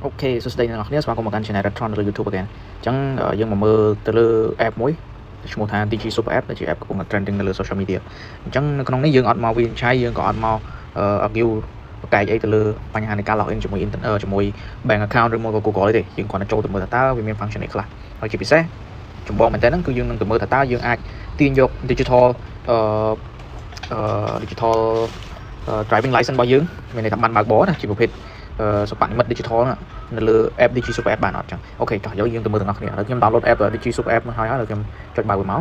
Ok, so đây là khía qua một channel Retron từ YouTube again. Chẳng nhưng mà mơ từ lơ app mới. Chúng ta DG Super App là chỉ app cũng là trending từ social media. Chẳng con này dương ọt mau viên trái dương có ọt mau view cái ấy từ lơបញ្ហានៃការ login ជាមួយ internet ជាមួយ bank account ឬមក Google ទេយើងគាត់ទៅចូលទៅមើលថាតើវាមាន function អីខ្លះហើយជាពិសេសចម្បងមែនតើហ្នឹងគឺយើងនឹងទៅមើលថាតើយើងអាចទាញយក digital digital driving license របស់យើងមានន័យថាបានបើកបរណាជាប្រភេទសុបនិមិត្ត digital នៅលើ app DG Super App បានអត់ចឹងអូខេចុះយើងទៅមើលទាំងអស់គ្នាឥឡូវខ្ញុំ download app DG Super App មកហើយឥឡូវខ្ញុំចុចបើកវាមក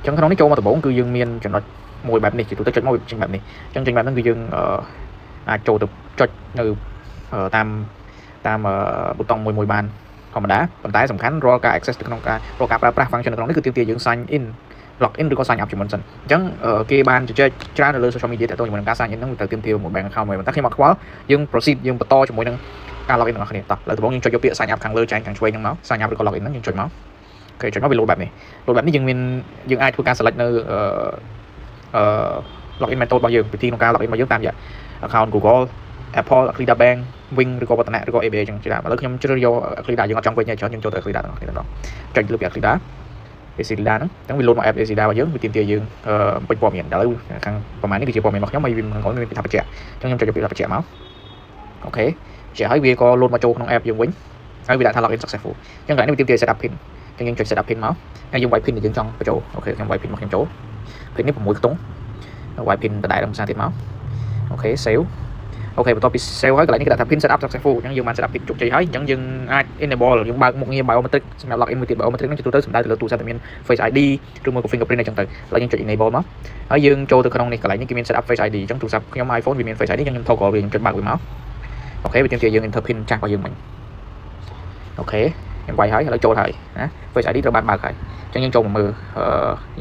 ចឹងក្នុងនេះចូលមកដំបូងគឺយើងមានចំណុចមួយបែបនេះជាទូទៅចុចមកវាចេញបែបនេះចឹងចេញបែបហ្នឹងគឺយើងអាចចូលទៅចុចនៅតាមប៊ូតុងមួយបានធម្មតាប៉ុន្តែសំខាន់រាល់ការ access ទៅក្នុងការរាល់ការប្រើប្រាស់ function នៅក្នុងនេះគឺទាមទារយើង sign in log in ឬក៏ sign up ជាមុនសិនអញ្ចឹងគេបានជជែកច្រើននៅលើ social media តើតើជាមួយនឹងការ sign in ហ្នឹងទៅទាមទារមួយ bank account មួយប៉ុន្តែខ្ញុំអត់ខ្វល់យើង proceed យើងបន្តជាមួយនឹងការ log in របស់គ្នាតោះឥឡូវដំបូងយើងចុចយកពាក្យ sign up ខាងលើចែងខាងឆ្វេងហ្នឹងមក sign up ឬក៏ log in ហ្នឹងយើងចុចមកអូខេចុចមកវា load បែបនេះ load បែបនេះយើងអាចធ្វើការ select នៅlogin method របស់យើងវិធីក្នុងការ login របស់យើងតាមរយៈ account Google Apple Akrida Bank Wing ឬក៏វឌ្ឍនៈឬក៏ ABA អញ្ចឹងជាដើមឥឡូវខ្ញុំជ្រើសយក Akrida យើងអត់ចង់វិញទេច្រើនយើងចូលទៅ Akrida ទាំងអស់គ្នាម្ដងចុចលើពាក្យ Akrida Akrida ហ្នឹងអញ្ចឹងវា load មក app Akrida របស់យើងវាទាមទារយើងពេញព័ត៌មានឥឡូវខាងប្រហែលនេះគឺជាព័ត៌មានរបស់ខ្ញុំហើយវាមិនមានពាក្យថាបញ្ជាក់អញ្ចឹងខ្ញុំចុចយកពាក្យថាបញ្ជាក់មកអូខេជាហើយវាក៏ load មកចូលក្នុង app យើងវិញហើយវាដាក់ថា login successful អញ្ចឹងកន្លែងនេះវាទាមទារ set up pin អញ្ចឹងយើងចុច set up pin មកហើយយើងវាយ pin ដែលយើងចង់បញ្ចូលអូខេខ្ញុំវាយ pin មកខ្ញុំចូល pin នេះ6ខ្ទង់វាយ pin ដដែលដល់ភាសាទៀតមកអូខេ save អូខេបន្ទាប់ពី save ហើយកន្លែងនេះគេដាក់ថា pin set up successful អញ្ចឹងយើងបាន set up pin ជោគជ័យហើយអញ្ចឹងយើងអាច enable យើងបើកមុខងារ biometric សម្រាប់ login មួយទៀត biometric ហ្នឹងជាទូទៅសំដៅទៅលើទូរស័ព្ទដែលមាន face ID ឬមួយក៏ fingerprint អញ្ចឹងទៅឥឡូវយើងចុច enable មកហើយយើងចូលទៅក្នុងនេះកន្លែងនេះគេមាន set up face ID អញ្ចឹងទូរស័ព្ទខ្ញុំ iPhone វាមាន face ID អញ្ចឹងខ្ញុំ toggle វាខ្ញុំចុចបើកវាមកអូខេវាទាមទារយើង enter pin ចាស់របស់យើងមិញអូខេខ្ញុំវាយហើយឥឡូវចូលហើយណា face ID ត្រូវបានបើកហើយអញ្ចឹងយើងចូលមកមើល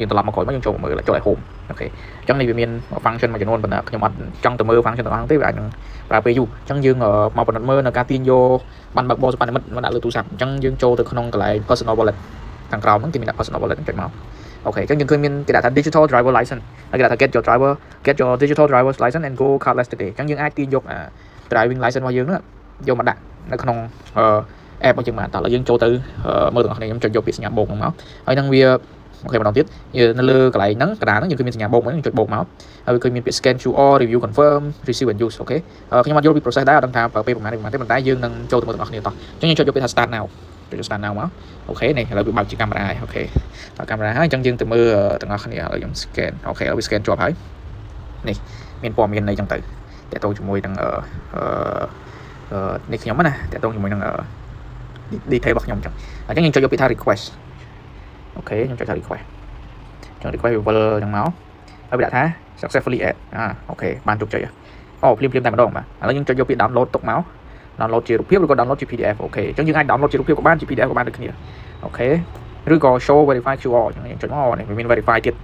យើងត្រឡប់មកក្រោយមកយើងចូលមកមើលចូលឲ្យ home អូខេអញ្ចឹងនេះវាមាន function មួយចំនួនប៉ុន្តែខ្ញុំអត់ចង់ទៅមើល function ទាំងអស់ទេវាអាចនឹងប្រើពេលយូរអញ្ចឹងយើងមកបណ្ឌិតមើលនៅការទាញយកបានបើកបរសុបនិមិត្តមកដាក់លើទូរស័ព្ទអញ្ចឹងយើងចូលទៅក្នុងកន្លែង personal wallet ខាងក្រោមហ្នឹងគេមានដាក់ personal wallet ចុចមកអូខេអញ្ចឹងយើងឃើញមានគេដាក់ថា digital driver license ហើយគេដាក់ថា get your digital driver's license and go cardless today អញ្ចឹងយើងអាចទាញយក driving license របស់យើងយកមកដាក់នៅក្នុងapp របស់យើងបានតោះឥឡូវយើងចូលទៅមើលទាំងអស់គ្នាខ្ញុំចុចយកពាក្យសញ្ញាបូកហ្នឹងមកហើយនឹងវាអូខេម្ដងទៀតនៅលើកន្លែងហ្នឹងកណ្ដាលហ្នឹងយើងគឺមានសញ្ញាបូកហ្នឹងចុចបូកមកហើយគឺមានពាក្យ scan QR review confirm receive and use អូខេខ្ញុំអត់យល់ពី process ដែរអត់ដឹងថាប្រើពេលប្រហែលទេប៉ុន្តែយើងនឹងចូលទៅមើលទាំងអស់គ្នាតោះអញ្ចឹងយើងចុចយកពាក្យថា start now ចុច start now មកអូខេនេះឥឡូវវាបើកជាកាមេរ៉ាហើយអូខេបើកកាមេរ៉ាហើយអញ្ចឹងយើងទៅមើលទាំងអស់គ្នាឥឡូវខ្ញុំ scan អូខេឥឡូវវា scan ជាប់ហើយនេះមានព័ត៌មានអីចឹងទៅតាក់ទងជាមួយនឹងនេះខ្ញុំណាតាក់ទងជាមួយនឹងdetail របស់ខ្ញុំអញ្ចឹងអញ្ចឹងយើងចុចយកពាក្យថា request អូខេខ្ញុំចុចថា request ចុច request វាវិលអញ្ចឹងមកហើយវាដាក់ថា successfully add អូខេបានជោគជ័យអូភ្លាមតែម្ដងបាទឥឡូវយើងចុចយកពាក្យ download ទុកមក download ជារូបភាពឬក៏ download ជា PDF អូខេអញ្ចឹងយើងអាច download ជារូបភាពក៏បានជា PDF ក៏បានដូចគ្នាអូខេឬក៏ show verify QR អញ្ចឹងយើងចុចមកនេះវាមាន verify ទៀត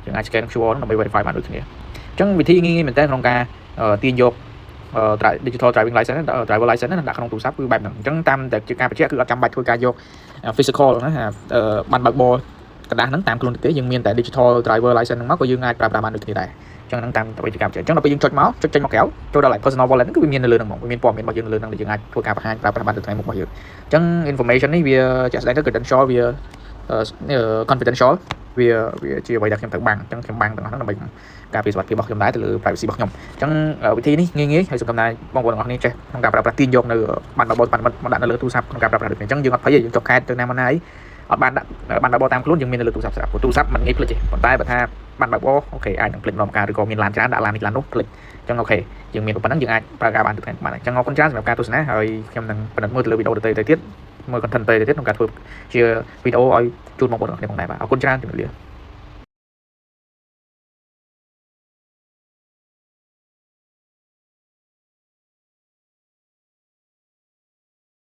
យើងអាច scan QR ហ្នឹងដើម្បី verify បានដូចគ្នាអញ្ចឹងវិធីងាយមែនតើក្នុងការទាញយក digital driving license driver license ហ្នឹងដាក់ក្នុងទូរស័ព្ទគឺបែបហ្នឹងអញ្ចឹងតាមតែជាការបញ្ជាក់គឺអត់ចាំបាច់ធ្វើការយក physical ណាបានបើកបរกระดาษហ្នឹងតាមខ្លួនទេយើងមានតែ digital driver license ហ្នឹងមកក៏យើងអាចប្រើប្រាស់បានដូចគ្នាដែរអញ្ចឹងហ្នឹងតាមទៅជាការបញ្ជាក់អញ្ចឹងដល់ពេលយើងចុចមកចុចចេញមកក្រៅចូលដល់ like personal wallet ហ្នឹងគឺវាមាននៅលើហ្នឹងហ្មងវាមានព័ត៌មានរបស់យើងនៅលើហ្នឹងដែលយើងអាចធ្វើការបង្ហាញប្រើប្រាស់បានទៅថ្ងៃមុខរបស់យើងអញ្ចឹង information នេះវាជាក់ស្ដែងទៅ credential វា confidential វាជាអ្វីដែលខ្ញុំត្រូវបាំងអញ្ចឹងខ្ញុំបាំងទាំងអស់ហ្នឹងដើម្បីការពារសុវត្ថិភាពរបស់ខ្ញុំដែរទៅលើ privacy របស់ខ្ញុំអញ្ចឹងវិធីនេះងាយហើយសង្ឃឹមថាបងប្អូនទាំងអស់គ្នាចេះក្នុងការប្រើប្រាស់ទាញយកនៅបានបើកបរបានមកដាក់នៅលើទូរស័ព្ទក្នុងការប្រើប្រាស់ដូចនេះអញ្ចឹងយើងអត់ភ័យទេយើងចុះខេតទៅណាមកណាអីអត់បានដាក់បានបើកបរតាមខ្លួនយើងមាននៅលើទូរស័ព្ទស្រាប់ព្រោះទូរស័ព្ទមិនងាយភ្លេចទេប៉ុន្តែបើថាបានបើកបរអូខេអាចនឹងភ្លេចម្ដងការឬក៏មានឡានច្រើនដាក់ឡាននេះឡាននោះភ្លេចអញ្ចឹងអូខេយើងមានប៉ុណ្ណឹងយើងអាចប្រើការបានទៅថ្ងៃបានអញ្ចឹងអរគុណច្រើនសម្រាប់ការទស្សនាហើយខ្ញុំនឹងបណ្ឌិតមើលទៅលើវីដេអូទៅទៀតមើល content ទៅទៀតក្នុងការធ្វើជាវីដេអូឲ្យជូនបងប្អូនទាំងអស់គ្នាផងដែរបាទអរគុណច្រើនជំរាបលា